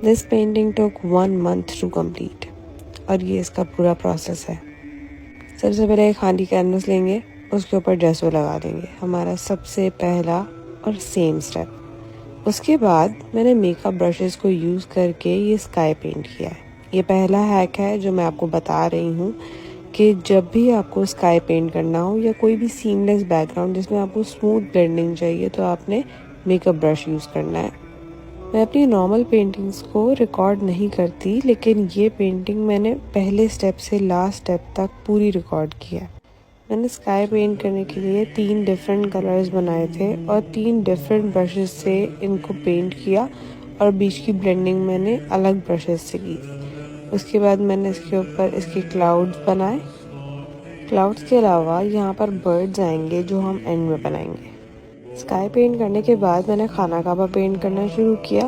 This painting took 1 month to complete और ये इसका पूरा प्रोसेस है। सबसे पहले एक खाली कैनवस लेंगे, उसके ऊपर जेसो लगा देंगे, हमारा सबसे पहला और सेम स्टेप। उसके बाद मैंने मेकअप ब्रशेस को यूज़ करके ये स्काई पेंट किया है। ये पहला हैक है जो मैं आपको बता रही हूँ कि जब भी आपको स्काई पेंट करना हो या कोई भी सीमलेस बैकग्राउंड जिसमें आपको स्मूथ ब्लेंडिंग चाहिए तो आपने मेकअप ब्रश यूज़ करना है। मैं अपनी नॉर्मल पेंटिंग्स को रिकॉर्ड नहीं करती, लेकिन ये पेंटिंग मैंने पहले स्टेप से लास्ट स्टेप तक पूरी रिकॉर्ड किया। मैंने स्काई पेंट करने के लिए 3 डिफरेंट कलर्स बनाए थे और 3 डिफरेंट ब्रशेस से इनको पेंट किया और बीच की ब्लेंडिंग मैंने अलग ब्रशेस से की थी। उसके बाद मैंने इसके ऊपर इसके क्लाउड्स बनाए। क्लाउड्स के अलावा यहाँ पर बर्ड्स आएंगे जो हम एंड में बनाएंगे। स्काई पेंट करने के बाद मैंने खाना काबा पेंट करना शुरू किया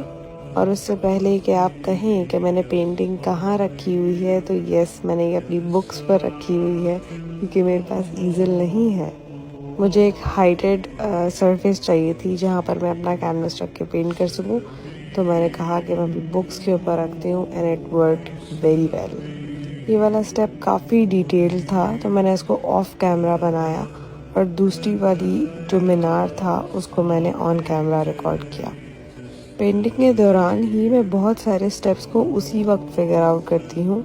और उससे पहले कि आप कहें कि मैंने पेंटिंग कहाँ रखी हुई है, तो यस, मैंने ये अपनी बुक्स पर रखी हुई है क्योंकि मेरे पास ईज़ल नहीं है। मुझे एक हाइटेड सरफेस चाहिए थी जहाँ पर मैं अपना कैनवस रख के पेंट कर सकूँ, तो मैंने कहा कि मैं अपनी बुक्स के ऊपर रखती हूँ and it worked very well. ये वाला स्टेप काफ़ी डिटेल्ड था तो मैंने इसको ऑफ कैमरा बनाया और दूसरी वाली जो मीनार था उसको मैंने ऑन कैमरा रिकॉर्ड किया। पेंटिंग के दौरान ही मैं बहुत सारे स्टेप्स को उसी वक्त फिगर आउट करती हूँ।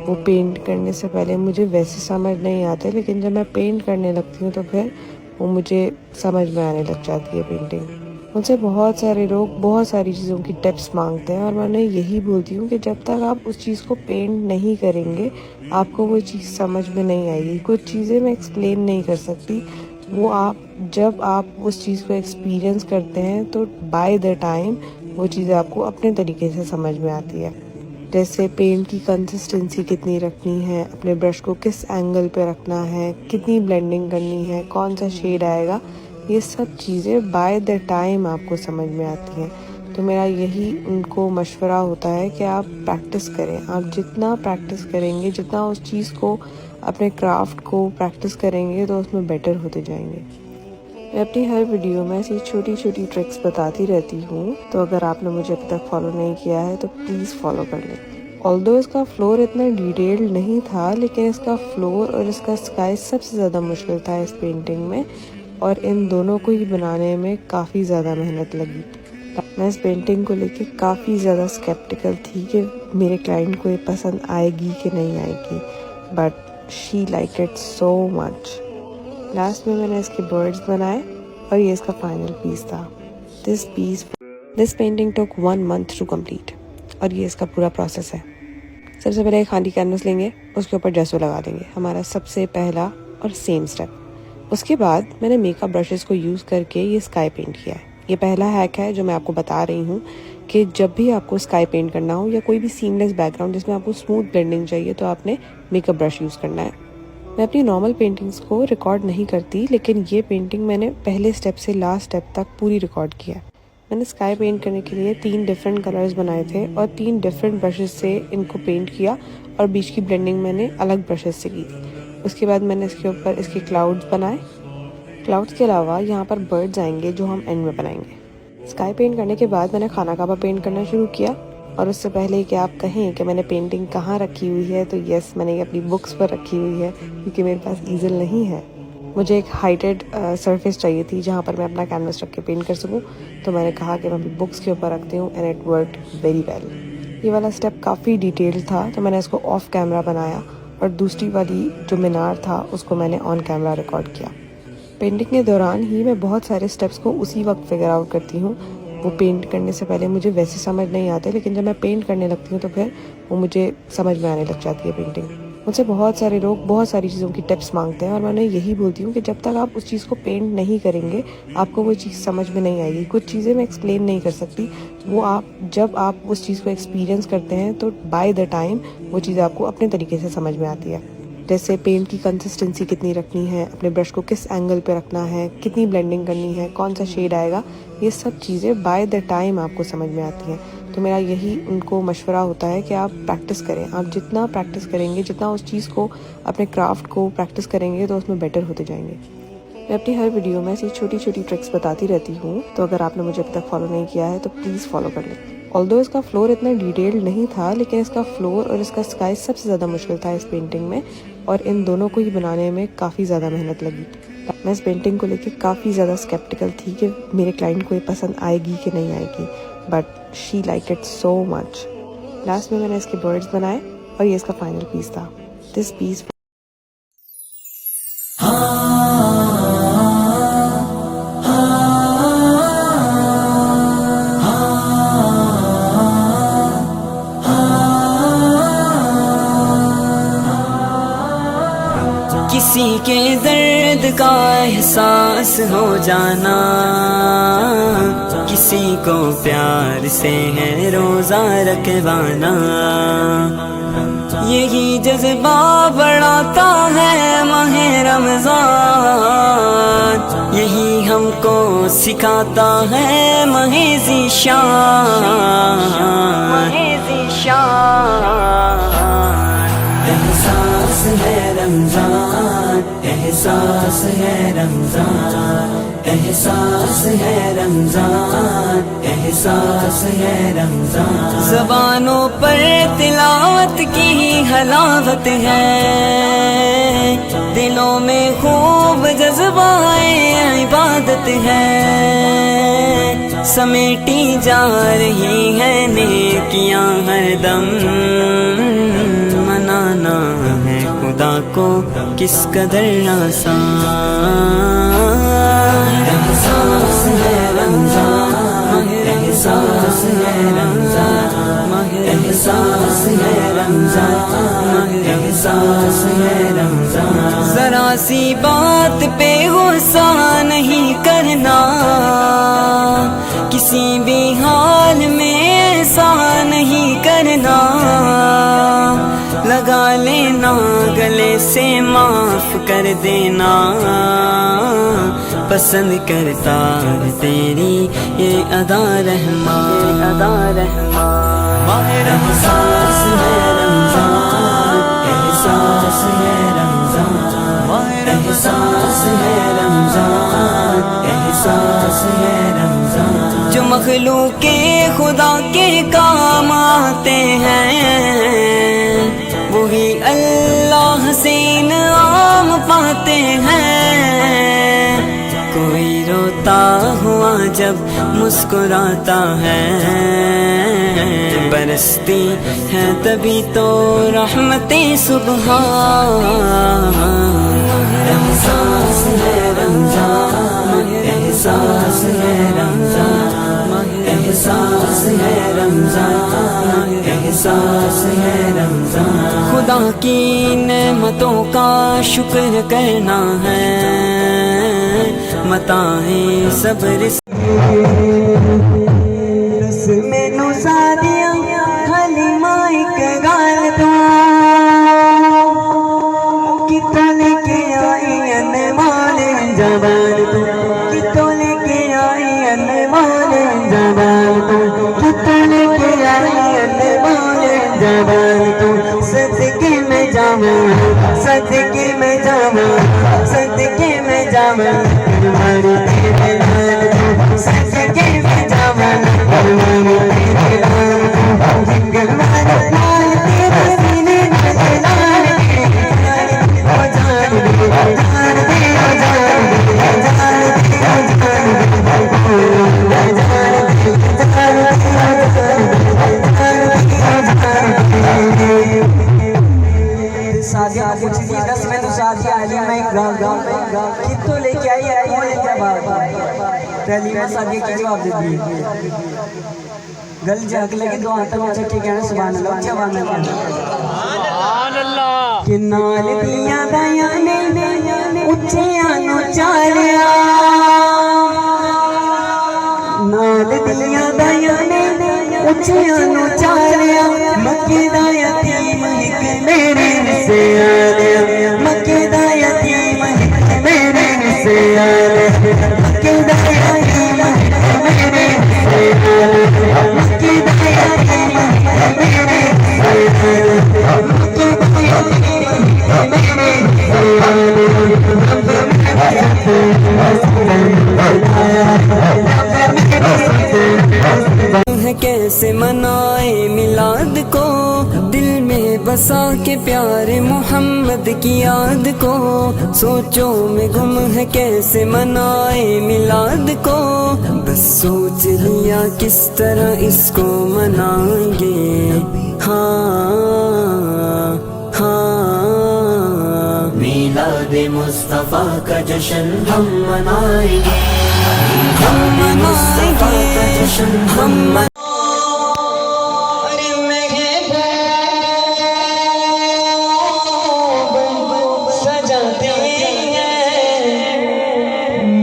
वो पेंट करने से पहले मुझे वैसे समझ नहीं आते, लेकिन जब मैं पेंट करने लगती हूँ तो फिर वो मुझे समझ में आने लग जाती है पेंटिंग। मुझसे बहुत सारे लोग बहुत सारी चीज़ों की टिप्स मांगते हैं और मैं उन्हें यही बोलती हूँ कि जब तक आप उस चीज़ को पेंट नहीं करेंगे आपको वो चीज़ समझ में नहीं आएगी। कुछ चीज़ें मैं एक्सप्लेन नहीं कर सकती, वो जब आप उस चीज़ को एक्सपीरियंस करते हैं तो बाय द टाइम वो चीज़ आपको अपने तरीके से समझ में आती है। जैसे पेंट की कंसिस्टेंसी कितनी रखनी है, अपने ब्रश को किस एंगल पे रखना है, कितनी ब्लेंडिंग करनी है, कौन सा शेड आएगा, ये सब चीज़ें बाय द टाइम आपको समझ में आती हैं। तो मेरा यही उनको मशवरा होता है कि आप प्रैक्टिस करें। आप जितना प्रैक्टिस करेंगे, जितना उस चीज़ को, अपने क्राफ्ट को प्रैक्टिस करेंगे तो उसमें बेटर होते जाएंगे। मैं अपनी हर वीडियो में ऐसी छोटी छोटी ट्रिक्स बताती रहती हूँ, तो अगर आपने मुझे अब तक फॉलो नहीं किया है तो प्लीज़ फॉलो कर लें। ऑल्दो इसका फ्लोर इतना डिटेल्ड नहीं था, लेकिन इसका फ्लोर और इसका स्काई सबसे ज़्यादा मुश्किल था इस पेंटिंग में, और इन दोनों को ही बनाने में काफ़ी ज़्यादा मेहनत लगी। मैं इस पेंटिंग को लेके काफ़ी ज़्यादा स्केप्टिकल थी कि मेरे क्लाइंट को ये पसंद आएगी कि नहीं आएगी, but she like it so much. Last में मैंने इसके बर्ड्स बनाए और ये इसका फाइनल पीस था। This painting took 1 month to complete और ये इसका पूरा प्रोसेस है। सबसे पहले एक खाली कैनवस लेंगे, उसके ऊपर जेसो लगा देंगे, हमारा सबसे पहला और सेम स्टेप। उसके बाद मैंने मेकअप ब्रशेस को यूज़ करके ये स्काई पेंट किया है। ये पहला हैक है जो मैं आपको बता रही हूँ कि जब भी आपको स्काई पेंट करना हो या कोई भी सीमलेस बैकग्राउंड जिसमें आपको स्मूथ ब्लेंडिंग चाहिए तो आपने मेकअप ब्रश यूज़ करना है। मैं अपनी नॉर्मल पेंटिंग्स को रिकॉर्ड नहीं करती, लेकिन ये पेंटिंग मैंने पहले स्टेप से लास्ट स्टेप तक पूरी रिकॉर्ड किया। मैंने स्काई पेंट करने के लिए 3 डिफरेंट कलर्स बनाए थे और 3 डिफरेंट ब्रशेस से इनको पेंट किया और बीच की ब्लेंडिंग मैंने अलग ब्रशेस से की थी। उसके बाद मैंने इसके ऊपर इसके क्लाउड्स बनाए। क्लाउड्स के अलावा यहाँ पर बर्ड्स आएंगे जो हम एंड में बनाएंगे। स्काई पेंट करने के बाद मैंने खाना काबा पेंट करना शुरू किया और उससे पहले कि आप कहें कि मैंने पेंटिंग कहाँ रखी हुई है, तो यस, मैंने ये अपनी बुक्स पर रखी हुई है क्योंकि मेरे पास ईज़ल नहीं है। मुझे एक हाइटेड सरफेस चाहिए थी जहाँ पर मैं अपना कैनवस रख के पेंट कर सकूँ, तो मैंने कहा कि मैं अपनी बुक्स के ऊपर रखती हूँ and it worked very well. ये वाला स्टेप काफ़ी डिटेल्ड था तो मैंने इसको ऑफ कैमरा बनाया और दूसरी वाली जो मीनार था उसको मैंने ऑन कैमरा रिकॉर्ड किया। पेंटिंग के दौरान ही मैं बहुत सारे स्टेप्स को उसी वक्त फिगर आउट करती हूँ। वो पेंट करने से पहले मुझे वैसे समझ नहीं आते, लेकिन जब मैं पेंट करने लगती हूँ तो फिर वो मुझे समझ में आने लग जाती है पेंटिंग। मुझसे बहुत सारे लोग बहुत सारी चीज़ों की टिप्स मांगते हैं और मैं उन्हें यही बोलती हूँ कि जब तक आप उस चीज़ को पेंट नहीं करेंगे आपको वो चीज़ समझ में नहीं आएगी। कुछ चीज़ें मैं एक्सप्लेन नहीं कर सकती, वो जब आप उस चीज़ को एक्सपीरियंस करते हैं तो बाय द टाइम वो चीज़ आपको अपने तरीके से समझ में आती है। जैसे पेंट की कंसिस्टेंसी कितनी रखनी है, अपने ब्रश को किस एंगल पे रखना है, कितनी ब्लेंडिंग करनी है, कौन सा शेड आएगा, ये सब चीज़ें बाय द टाइम आपको समझ में आती हैं। तो मेरा यही उनको मशवरा होता है कि आप प्रैक्टिस करें। आप जितना प्रैक्टिस करेंगे, जितना उस चीज़ को, अपने क्राफ्ट को प्रैक्टिस करेंगे तो उसमें बेटर होते जाएंगे। मैं अपनी हर वीडियो में ऐसी छोटी छोटी ट्रिक्स बताती रहती हूँ, तो अगर आपने मुझे अब तक फॉलो नहीं किया है तो प्लीज़ फॉलो कर लें। ऑल्दो इसका फ्लोर इतना डिटेल्ड नहीं था, लेकिन इसका फ्लोर और इसका स्काई सबसे ज़्यादा मुश्किल था इस पेंटिंग में, और इन दोनों को ही बनाने में काफ़ी ज़्यादा मेहनत लगी। मैं इस पेंटिंग को लेके काफ़ी ज़्यादा स्केप्टिकल थी कि मेरे क्लाइंट को ये पसंद आएगी कि नहीं आएगी, but she like it so much. Last में मैंने इसके बर्ड्स बनाए और ये इसका फाइनल पीस था। दिस पीस किसी के दर्द का एहसास हो जाना, किसी को प्यार से है रोजा रखवाना, यही जज्बा बढ़ाता है माहे रमजान, यही हमको सिखाता है माहे ज़ीशान। एहसास है रमजान, एहसास है रमजान, एहसास है रमजान, एहसास है रमजान। ज़बानों पर तिलावत की हलावत है, दिलों में खूब जज्बाए इबादत है, समेटी जा रही है नेकियां हरदम, मनाना है खुदा को किस कदर आसान। एहसास है रमजान, एहसास है रमजान, एहसास है रमजान, एहसास है रमजान। जरा सी बात पे गुस्सा नहीं करना, किसी भी हाल में ऐसा नहीं करना, लगा लेना गले से माफ कर देना, पसंद करता है तेरी ये अदा रहमान, अदा रहमान। एहसास है रमजान, एहसास है रमजान, एहसास है रमजान, एहसास है रमजान। जो मखलूके खुदा के काम आते हैं, वही अल्लाह से इनाम पाते हैं। कोई रोता हुआ जब मुस्कुराता है, बरसती है तभी तो रहमतें सुबहान। एहसास है रमजान, एहसास है रमजान, एहसास है रमजान, एहसास है रमजान। खुदा की नेमतों का शुक्र करना है, मताएं सब्र मैनू सादिया हलीमा एक गाल तो कितों लेके आई अनमोल जवान तू, कितों लेके आई अनमोल जवान तू, कितों लेके आई अनमोल जवान तू। सदके में जावा, सदके में जावा, सदके में जावा हमारे तेरे लाल तू, सदके में जावा हमारे तेरे लाल तू। जिंगल मारो लाल तेरे सीने में लाल ओ जान दे, जान दे, ओ जान दे, जान दे, ओ जान दे, जान दे, सादिया कुछ भी दस में तो सादिया आली मैं गाँव कितों लेके आई है कौन लेके बात पहली बार सादिया की जवाब दे दी गल जाग लगे दो हाथ में चट्टी कहना सुभान अल्लाह जवान अल्लाह कि नाल दिया दया ने उच्चियां नु चालिया, नाल दिया दया ने उच्चियां नु चालिया, मक्के दा यतीम हिक मेरे से आया, मक्के दा यतीम हिक मेरे से आया, मक्के दा यतीम हिक मेरे से आया, मक्के दा यतीम हिक मेरे से आया, मक्के दा यतीम हिक मेरे से आया। कैसे मन फरियाद को, दिल में बसा के प्यारे मोहम्मद की याद को, सोचों में गुम है कैसे मनाए मिलाद को, बस सोच लिया किस तरह इसको मनाएंगे। हाँ हाँ, मिलादे मुस्तफा का जश्न हम मनाएंगे, हम मुस्तफा का जश्न हम सजाते हैं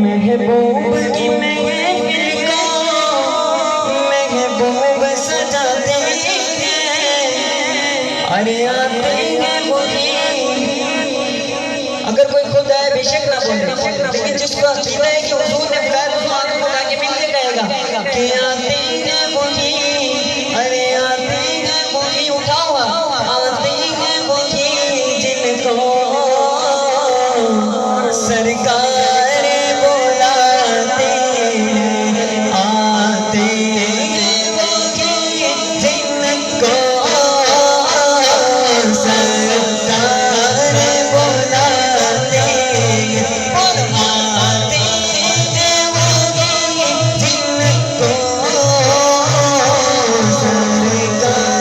महबूब की महफिल को, महबूब सजाते हैं। अरे आते हैं वही, अगर कोई खुद आए बेशक ना बोले, लेकिन जिसको अकीदा है कि हुजूर ने बुलाया तो उसको आगे बुला के मिलके कहेगा कि आते हैं वही, अरे आते हैं वही, उठा हुआ आते हैं वही जिनको सरकार बुलाते हैं, आते हैं वही जिनको सरकार बुलाते हैं, आते हैं वही जिनको सरकार बुलाते हैं,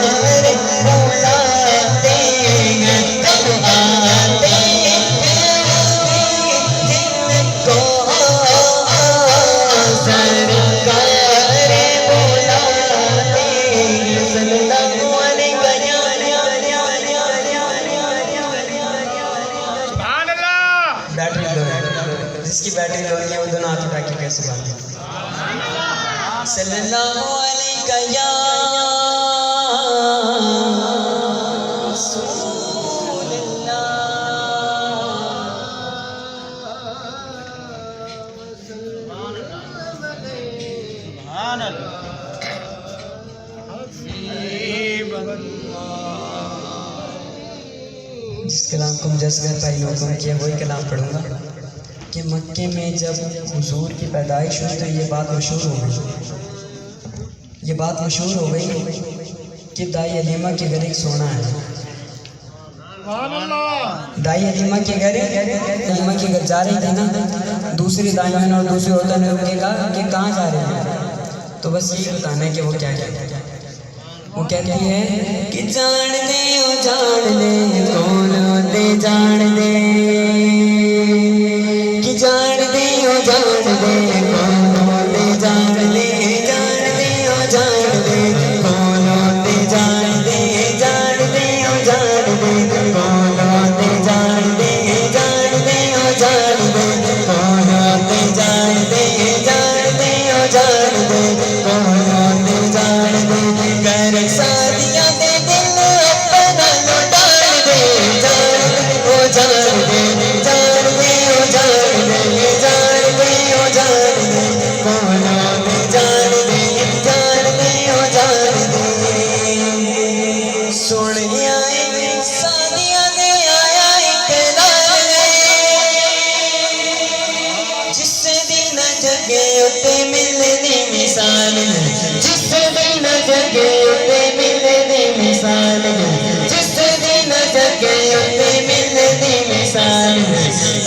आते जिसकी बैटरी लो है वो दोनों हाथ उठा के कैसे बांधे। सल्लल्लाहु अलैहि या जिस कलाम को मुजस्सर भाई ने हुक्म किया वही कलाम पढ़ूंगा कि मक्के में जब हुजूर की पैदाइश हुई तो ये बात मशहूर हो गई, ये बात मशहूर हो गई कि दाई अलीमा के घर एक सोना है। दाई अलीमा के घर जा रही थी ना, दूसरी दाई बहन और दूसरी औरतों ने उनके कहा कि कहाँ जा रहे हैं, तो बस यही बताना है कि वो क्या कहती है। वो कहती है कि जान दे कौन दे जान दे, कि जान दे कौन दे जान दे, जान दे कौन दे जान दे, जान दे कौन दे जान दे, जान दे कौन दे जान दे, जान दे कौन दे जान दे, कर सादिया दे दिल अपना लुटान दे, जान दे ओ जान दे, जान दे ओ जान दे, जान दे ओ जान दे, कौन दे जान दे, जान दे ओ जान दे। सुन आए सादिया दे आया एक लाल जिस दिन जगे उते मिलनी मिसाल, जिस दिन जगे उते मिलनी मिसाल, जिस दिन जगे उते मिलनी मिसाल,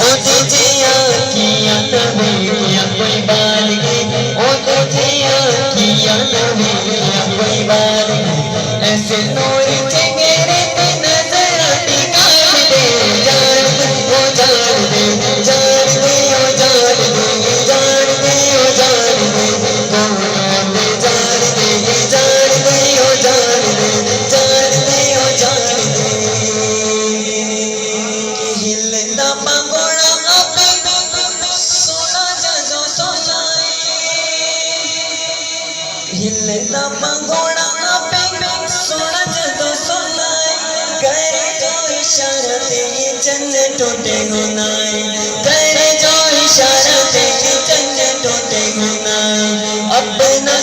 ओते जिया किया तबीया कोई बाल गई, ओते जिया किया तबीया कोई बाल गई, ऐसे नूर चेहरे पे नजर टिकान दे, जान दे ओ जान दे, जान दे ओ जान दे, जान दे ओ जान दे, कौन दे जान दे, जान दे ओ जान दे, जान दे ओ जान दे। हिलदा पंगोड़ा आपे सोना जदों सोना, हिलदा पंगोड़ा आपे सोना जदों सोना, करे जो इशारा ते ये जन्नत टूटे गुनाह, करे जो इशारा ते ये जन्नत टूटे गुनाह, अपना